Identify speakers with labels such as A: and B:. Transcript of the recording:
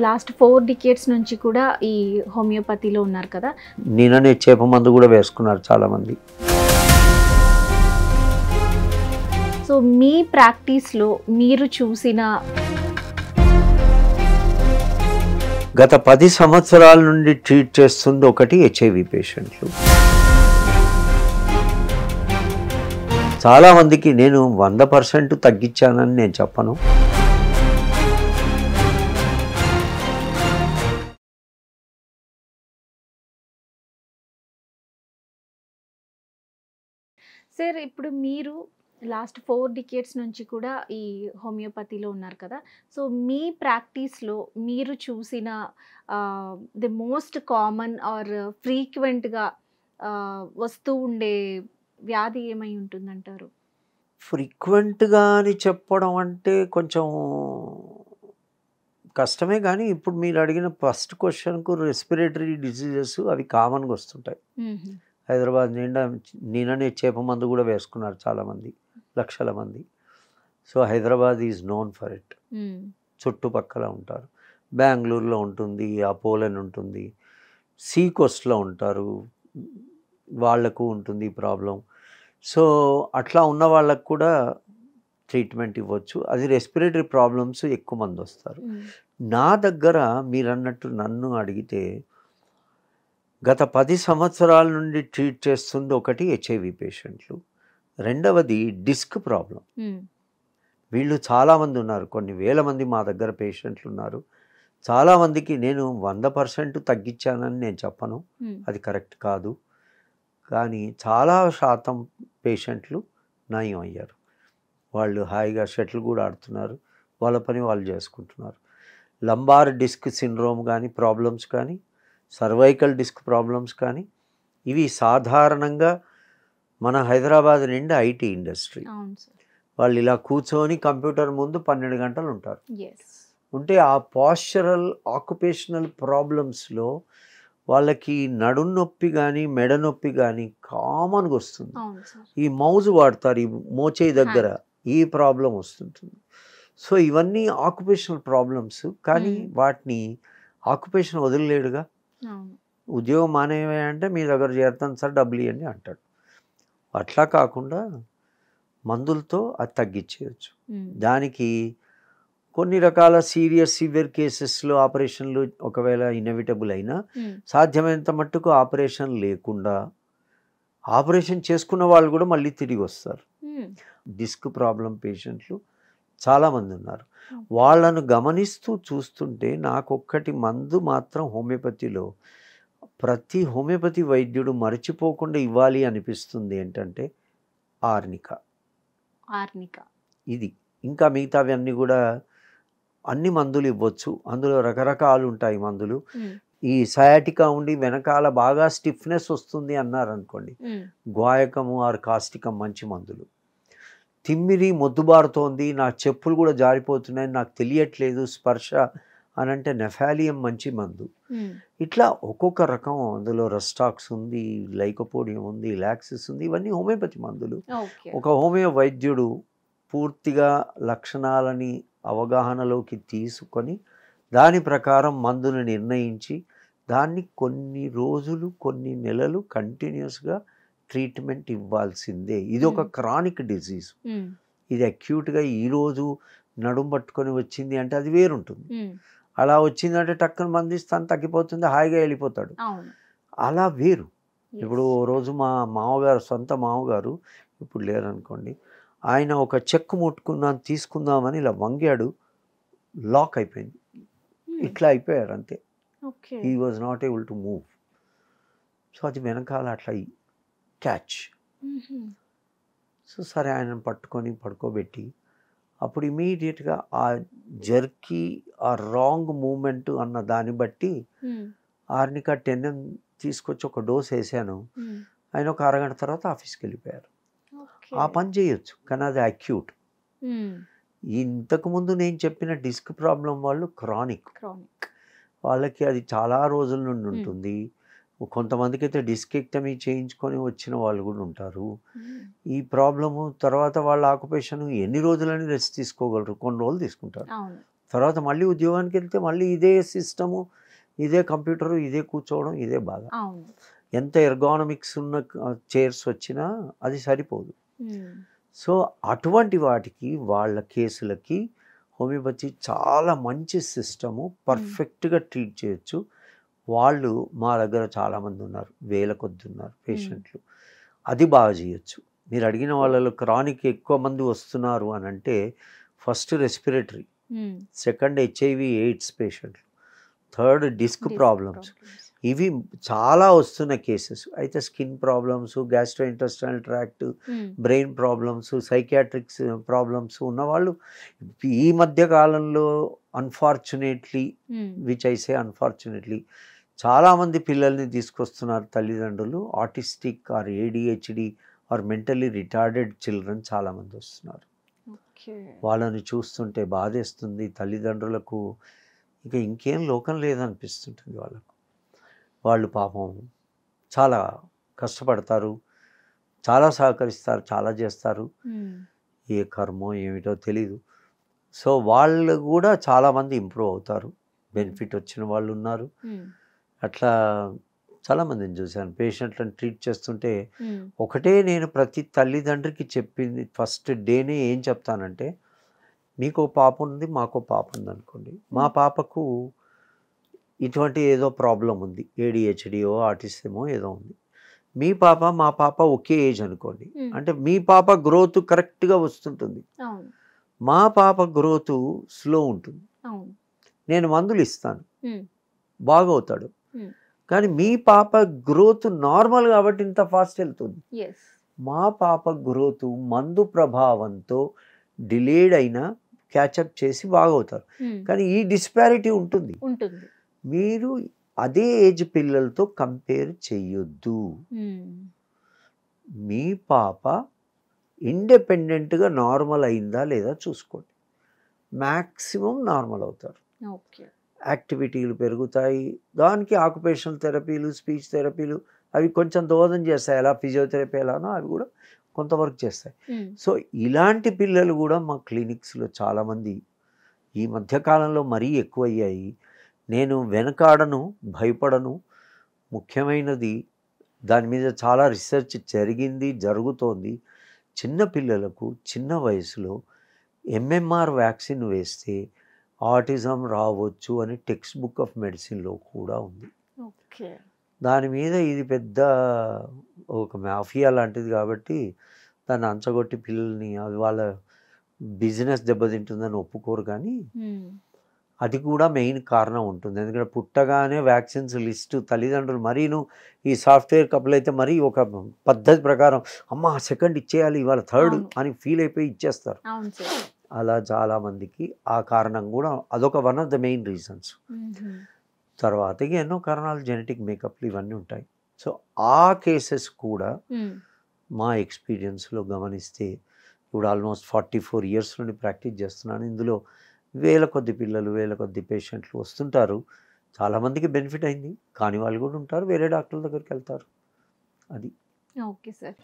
A: Last 4 decades నుంచి కూడా ఈ హోమియోపతిలో ఉన్నారు కదా.
B: నిన్ననే చేప మందు కూడా వేసుకున్నారు చాలామంది.
A: సో మీ ప్రాక్టీస్లో మీరు చూసిన
B: గత 10 సంవత్సరాల నుండి ట్రీట్ చేస్తుంది ఒకటి హెచ్ఐవి పేషెంట్లు. చాలామందికి నేను 100% తగ్గించానని నేను చెప్పను.
A: సార్ ఇప్పుడు మీరు లాస్ట్ 4 డికేడ్స్ నుంచి కూడా ఈ హోమియోపతిలో ఉన్నారు కదా. సో మీ ప్రాక్టీస్లో మీరు చూసిన ది మోస్ట్ కామన్ ఆర్ ఫ్రీక్వెంట్గా వస్తూ ఉండే వ్యాధి ఏమై ఉంటుందంటారు?
B: ఫ్రీక్వెంట్గా అని చెప్పడం అంటే కొంచెం కష్టమే, కానీ ఇప్పుడు మీరు అడిగిన ఫస్ట్ క్వశ్చన్కు రెస్పిరేటరీ డిసీజెస్ అవి కామన్గా వస్తుంటాయి. హైదరాబాద్ నిన్ననే చేప మందు కూడా వేసుకున్నారు చాలామంది, లక్షల మంది. So Hyderabad is known for it. చుట్టుపక్కల ఉంటారు, బెంగళూరులో ఉంటుంది, అపోలో ఉంటుంది, సీ కోస్ట్లో ఉంటారు, వాళ్లకు ఉంటుంది ప్రాబ్లం. సో అట్లా ఉన్న వాళ్ళకు కూడా ట్రీట్మెంట్ ఇవ్వచ్చు. అది రెస్పిరేటరీ ప్రాబ్లమ్స్ ఎక్కువ మంది వస్తారు. నా దగ్గర మీరు అన్నట్టు నన్ను అడిగితే గత 10 సంవత్సరాల నుండి ట్రీట్ చేస్తుంది ఒకటి హెచ్ఐవి పేషెంట్లు, రెండవది డిస్క్ ప్రాబ్లం. వీళ్ళు చాలామంది ఉన్నారు, కొన్ని వేల మంది మా దగ్గర పేషెంట్లు ఉన్నారు. చాలామందికి నేను 100% తగ్గించానని నేను చెప్పను, అది కరెక్ట్ కాదు. కానీ చాలా శాతం పేషెంట్లు నయం అయ్యారు. వాళ్ళు హాయిగా షటిల్ కూడా ఆడుతున్నారు, వాళ్ళ పని వాళ్ళు చేసుకుంటున్నారు. లంబార్ డిస్క్ సిండ్రోమ్ కానీ ప్రాబ్లమ్స్ కానీ, సర్వైకల్ డిస్క్ ప్రాబ్లమ్స్ కానీ, ఇవి సాధారణంగా మన హైదరాబాద్ నిండా ఐటీ ఇండస్ట్రీ. వాళ్ళు ఇలా కూర్చొని కంప్యూటర్ ముందు 12 గంటలు ఉంటారు. ఉంటే ఆ పాస్చరల్ ఆక్యుపేషనల్ ప్రాబ్లమ్స్లో వాళ్ళకి నడుం నొప్పి కానీ మెడ నొప్పి కానీ కామన్గా వస్తుంది. ఈ మౌజ్ వాడతారు ఈ మోచేయి దగ్గర, ఈ ప్రాబ్లం వస్తుంటుంది. సో ఇవన్నీ ఆక్యుపేషనల్ ప్రాబ్లమ్స్, కానీ వాటిని ఆక్యుపేషన్ వదిలేడుగా. ఉద్యోగం మానేయంటే మీ దగ్గర చేరుతాను సార్ డబ్బులు ఇవ్వండి అంటాడు. అట్లా కాకుండా మందులతో అది తగ్గించేయచ్చు. దానికి కొన్ని రకాల సివియర్ కేసెస్లో ఆపరేషన్లు ఒకవేళ ఇన్ఎవిటబుల్ అయినా సాధ్యమైనంత మట్టుకు ఆపరేషన్ లేకుండా ఆపరేషన్ చేసుకున్న వాళ్ళు కూడా మళ్ళీ తిరిగి వస్తారు. డిస్క్ ప్రాబ్లం పేషెంట్లు చాలామంది ఉన్నారు. వాళ్ళను గమనిస్తూ చూస్తుంటే నాకొక్కటి మందు మాత్రం హోమియోపతిలో ప్రతి హోమియోపతి వైద్యుడు మర్చిపోకుండా ఇవ్వాలి అనిపిస్తుంది, ఏంటంటే ఆర్నికా. ఇది ఇంకా మిగతావన్నీ కూడా అన్ని మందులు ఇవ్వచ్చు, అందులో రకరకాలు ఉంటాయి మందులు. ఈ సయాటికా ఉండి వెనకాల బాగా స్టిఫ్నెస్ వస్తుంది అన్నారనుకోండి, గ్వాయకము ఆర్ కాస్టికం మంచి మందులు. తిమ్మిరి మొద్దుబారుతోంది, నా చెప్పులు కూడా జారిపోతున్నాయి, నాకు తెలియట్లేదు స్పర్శ అని అంటే నెఫాలియం మంచి మందు. ఇట్లా ఒక్కొక్క రకం, అందులో రస్టాక్స్ ఉంది, లైకోపోడియం ఉంది, లాక్సిస్ ఉంది, ఇవన్నీ హోమియోపతి మందులు. ఒక హోమియో వైద్యుడు పూర్తిగా లక్షణాలని అవగాహనలోకి తీసుకొని దాని ప్రకారం మందును నిర్ణయించి దాన్ని కొన్ని రోజులు కొన్ని నెలలు కంటిన్యూస్గా ట్రీట్మెంట్ ఇవ్వాల్సిందే. ఇది ఒక క్రానిక్ డిజీజ్. ఇది అక్యూట్గా ఈరోజు నడుము పట్టుకొని వచ్చింది అంటే అది వేరుంటుంది. అలా వచ్చిందంటే టక్కున మందిస్తాను తగ్గిపోతుంది, హాయిగా వెళ్ళిపోతాడు. అలా వేరు. ఇప్పుడు రోజు మా మామగారు, సొంత మామగారు ఇప్పుడు లేరనుకోండి, ఆయన ఒక చెక్ ముట్టుకున్నాను తీసుకుందామని ఇలా వంగాడు, లాక్ అయిపోయింది, ఇట్లా అయిపోయారు అంతే. He was not able to move. So అది వెనకాల అట్లా క్యాచ్. సో సరే ఆయనను పట్టుకొని పడుకోబెట్టి అప్పుడు ఇమీడియట్గా ఆ జర్కీ, ఆ రాంగ్ మూమెంట్ అన్న దాన్ని బట్టి ఆర్నికా 10 తీసుకొచ్చి ఒక డోస్ వేసాను. ఆయన ఒక అరగంట తర్వాత ఆఫీస్కి వెళ్ళిపోయారు. ఆ పని చేయొచ్చు, కానీ అది అక్యూట్. ఇంతకుముందు నేను చెప్పిన డిస్క్ ప్రాబ్లం వాళ్ళు క్రానిక్, వాళ్ళకి అది చాలా రోజుల నుండి ఉంటుంది. కొంతమందికి అయితే డిస్కెక్టమీ చేయించుకొని వచ్చిన వాళ్ళు కూడా ఉంటారు. ఈ ప్రాబ్లము తర్వాత వాళ్ళ ఆక్యుపేషన్ ఎన్ని రోజులని రెస్ట్ తీసుకోగలరు, కొన్ని రోజులు తీసుకుంటారు, తర్వాత మళ్ళీ ఉద్యోగానికి వెళ్తే మళ్ళీ ఇదే సిస్టము, ఇదే కంప్యూటరు, ఇదే కూర్చోవడం, ఇదే బాధ.
A: అవును.
B: ఎంత ఎర్గానమిక్స్ ఉన్న చైర్స్ వచ్చినా అది సరిపోదు. సో అటువంటి వాటికి వాళ్ళ కేసులకి హోమియోపతి చాలా మంచి సిస్టము, పర్ఫెక్ట్గా ట్రీట్ చేయొచ్చు. వాళ్ళు మా దగ్గర చాలామంది ఉన్నారు, వేల కొద్ది ఉన్నారు పేషెంట్లు. అది బాగా చేయొచ్చు. మీరు అడిగిన వాళ్ళలో క్రానిక్ ఎక్కువ మంది వస్తున్నారు అని అంటే first respiratory, second HIV AIDS పేషెంట్లు, థర్డ్ డిస్క్ ప్రాబ్లమ్స్, ఇవి చాలా వస్తున్న కేసెస్. అయితే skin problems, gastro intestinal tract, brain problems, psychiatrics problems ఉన్నవాళ్ళు ఈ మధ్య కాలంలో unfortunately, which I say unfortunately, చాలామంది పిల్లల్ని తీసుకొస్తున్నారు తల్లిదండ్రులు. Autistic or ADHD or mentally retarded children చాలామంది వస్తున్నారు. వాళ్ళని చూస్తుంటే బాధేస్తుంది. తల్లిదండ్రులకు ఇక ఇంకేం లోకం లేదనిపిస్తుంటుంది వాళ్ళకు. వాళ్ళు పాపం చాలా కష్టపడతారు, చాలా సహకరిస్తారు, చాలా చేస్తారు. ఏ కర్మో ఏమిటో తెలీదు. సో వాళ్ళు కూడా చాలామంది ఇంప్రూవ్ అవుతారు. బెనిఫిట్ వచ్చిన వాళ్ళు ఉన్నారు. అట్లా చాలామందిని చూశాను. పేషెంట్లను ట్రీట్ చేస్తుంటే ఒకటే నేను ప్రతి తల్లిదండ్రికి చెప్పింది ఫస్ట్ డేనే ఏం చెప్తానంటే, మీకు పాప ఉంది, మాకు పాప ఉంది అనుకోండి. మా పాపకు ఇటువంటి ఏదో ప్రాబ్లం ఉంది, ఏడిహెచ్డియో ఆటిసమో ఏదో ఉంది. మీ పాప మా పాప ఒకే ఏజ్ అనుకోండి. అంటే మీ పాప గ్రోత్ కరెక్ట్గా వస్తుంటుంది, మా పాప గ్రోత్ స్లో ఉంటుంది. నేను మందులు ఇస్తాను, బాగవుతాడు. కానీ మీ పాప గ్రోత్ నార్మల్ కాబట్టి ఇంత ఫాస్ట్ వెళ్తుంది. మా పాప గ్రోత్ మందు ప్రభావంతో డిలేడ్ అయినా క్యాచప్ చేసి బాగవుతారు. కానీ ఈ డిస్పారిటీ ఉంటుంది. మీరు అదే ఏజ్ పిల్లలతో కంపేర్ చెయ్యొద్దు. మీ పాప ఇండిపెండెంట్గా నార్మల్ అయిందా లేదా చూసుకోండి. మ్యాక్సిమం నార్మల్ అవుతారు. యాక్టివిటీలు పెరుగుతాయి. దానికి ఆక్యుపేషనల్ థెరపీలు, స్పీచ్ థెరపీలు అవి కొంచెం దోహదం చేస్తాయి. ఎలా ఫిజియోథెరపీ ఎలానో అవి కూడా కొంతవరకు చేస్తాయి. సో ఇలాంటి పిల్లలు కూడా మా క్లినిక్స్లో చాలామంది ఈ మధ్యకాలంలో మరీ ఎక్కువయ్యాయి. నేను వెనకాడను, భయపడను. ముఖ్యమైనది దాని మీద చాలా రీసెర్చ్ జరిగింది, జరుగుతోంది. చిన్న పిల్లలకు చిన్న వయసులో ఎంఎంఆర్ వ్యాక్సిన్ వేస్తే ఆటిజం రావచ్చు అని టెక్స్ట్ బుక్ ఆఫ్ మెడిసిన్లో కూడా ఉంది. దాని మీద ఇది పెద్ద ఒక మాఫియా లాంటిది కాబట్టి దాన్ని అంచగొట్టి పిల్లల్ని అది వాళ్ళ బిజినెస్ దెబ్బతింటుందని ఒప్పుకోరు. కానీ అది కూడా మెయిన్ కారణం ఉంటుంది. ఎందుకంటే పుట్టగానే వ్యాక్సిన్స్ లిస్టు తల్లిదండ్రులు మరీను ఈ సాఫ్ట్వేర్ కపుల్ అయితే మరీ ఒక పద్ధతి ప్రకారం అమ్మ సెకండ్ ఇచ్చేయాలి, ఇవాళ థర్డ్ అని ఫీల్ అయిపోయి ఇచ్చేస్తారు. అలా చాలామందికి ఆ కారణం కూడా అదొక one of the main reasons. తర్వాత ఎన్నో కారణాలు, జెనెటిక్ మేకప్లు ఇవన్నీ ఉంటాయి. సో ఆ కేసెస్ కూడా మా ఎక్స్పీరియన్స్లో గమనిస్తే ఇప్పుడు ఆల్మోస్ట్ 44 years నుండి ప్రాక్టీస్ చేస్తున్నాను. ఇందులో వేల కొద్ది పిల్లలు, వేల కొద్ది పేషెంట్లు వస్తుంటారు. చాలామందికి బెనిఫిట్ అయింది, కాని వాళ్ళు కూడా ఉంటారు, వేరే డాక్టర్ల దగ్గరికి వెళ్తారు. అది
A: ఓకే సార్.